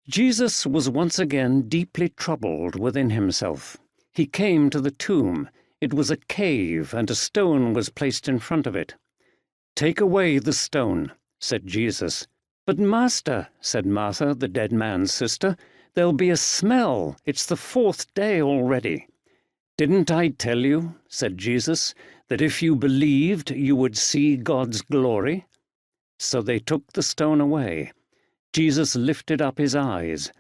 Jesus was once again deeply troubled within himself. He came to the tomb. It was a cave, and a stone was placed in front of it. "Take away the stone," said Jesus. "But Master," said Martha, the dead man's sister, "there'll be a smell. It's the 4th day already." "Didn't I tell you," said Jesus, "that if you believed, you would see God's glory?" So they took the stone away. Jesus lifted up his eyes.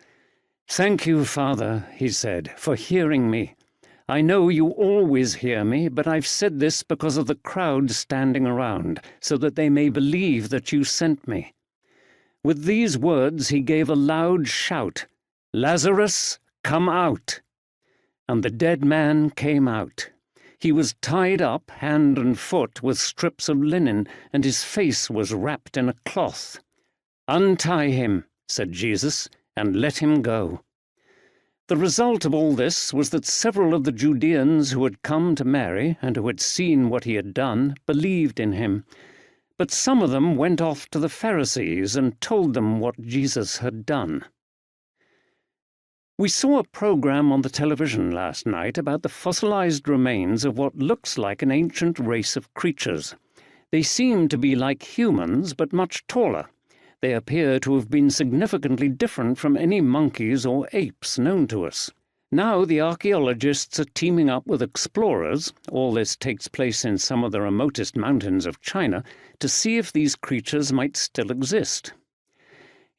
"Thank you, Father," he said, "for hearing me. I know you always hear me, but I've said this because of the crowd standing around, so that they may believe that you sent me." With these words he gave a loud shout, "Lazarus, come out!" And the dead man came out. He was tied up hand and foot with strips of linen, and his face was wrapped in a cloth. "Untie him," said Jesus, "and let him go." The result of all this was that several of the Judeans who had come to Mary and who had seen what he had done believed in him. But some of them went off to the Pharisees and told them what Jesus had done. We saw a program on the television last night about the fossilized remains of what looks like an ancient race of creatures. They seem to be like humans, but much taller. They appear to have been significantly different from any monkeys or apes known to us. Now the archaeologists are teaming up with explorers, all this takes place in some of the remotest mountains of China, to see if these creatures might still exist.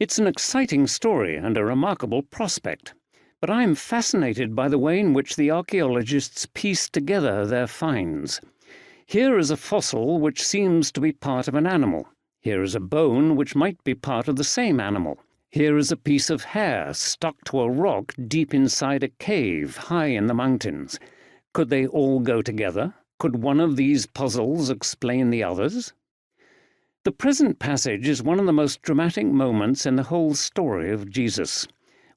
It's an exciting story and a remarkable prospect, but I am fascinated by the way in which the archaeologists piece together their finds. Here is a fossil which seems to be part of an animal. Here is a bone which might be part of the same animal. Here is a piece of hair stuck to a rock deep inside a cave high in the mountains. Could they all go together? Could one of these puzzles explain the others? The present passage is one of the most dramatic moments in the whole story of Jesus.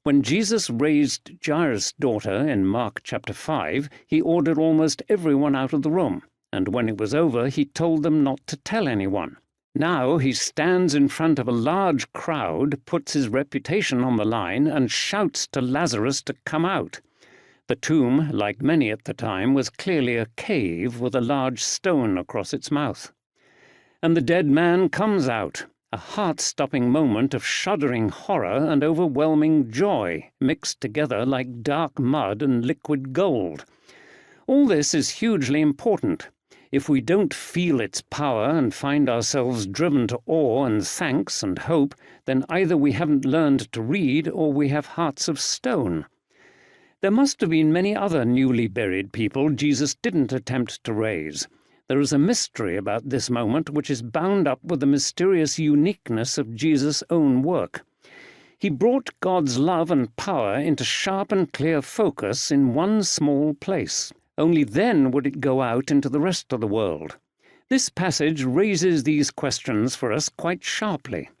When Jesus raised Jairus' daughter in Mark chapter 5, he ordered almost everyone out of the room, and when it was over, he told them not to tell anyone. Now he stands in front of a large crowd, puts his reputation on the line, and shouts to Lazarus to come out. The tomb, like many at the time, was clearly a cave with a large stone across its mouth. And the dead man comes out, a heart-stopping moment of shuddering horror and overwhelming joy, mixed together like dark mud and liquid gold. All this is hugely important. If we don't feel its power and find ourselves driven to awe and thanks and hope, then either we haven't learned to read or we have hearts of stone. There must have been many other newly buried people Jesus didn't attempt to raise. There is a mystery about this moment which is bound up with the mysterious uniqueness of Jesus' own work. He brought God's love and power into sharp and clear focus in one small place. Only then would it go out into the rest of the world. This passage raises these questions for us quite sharply.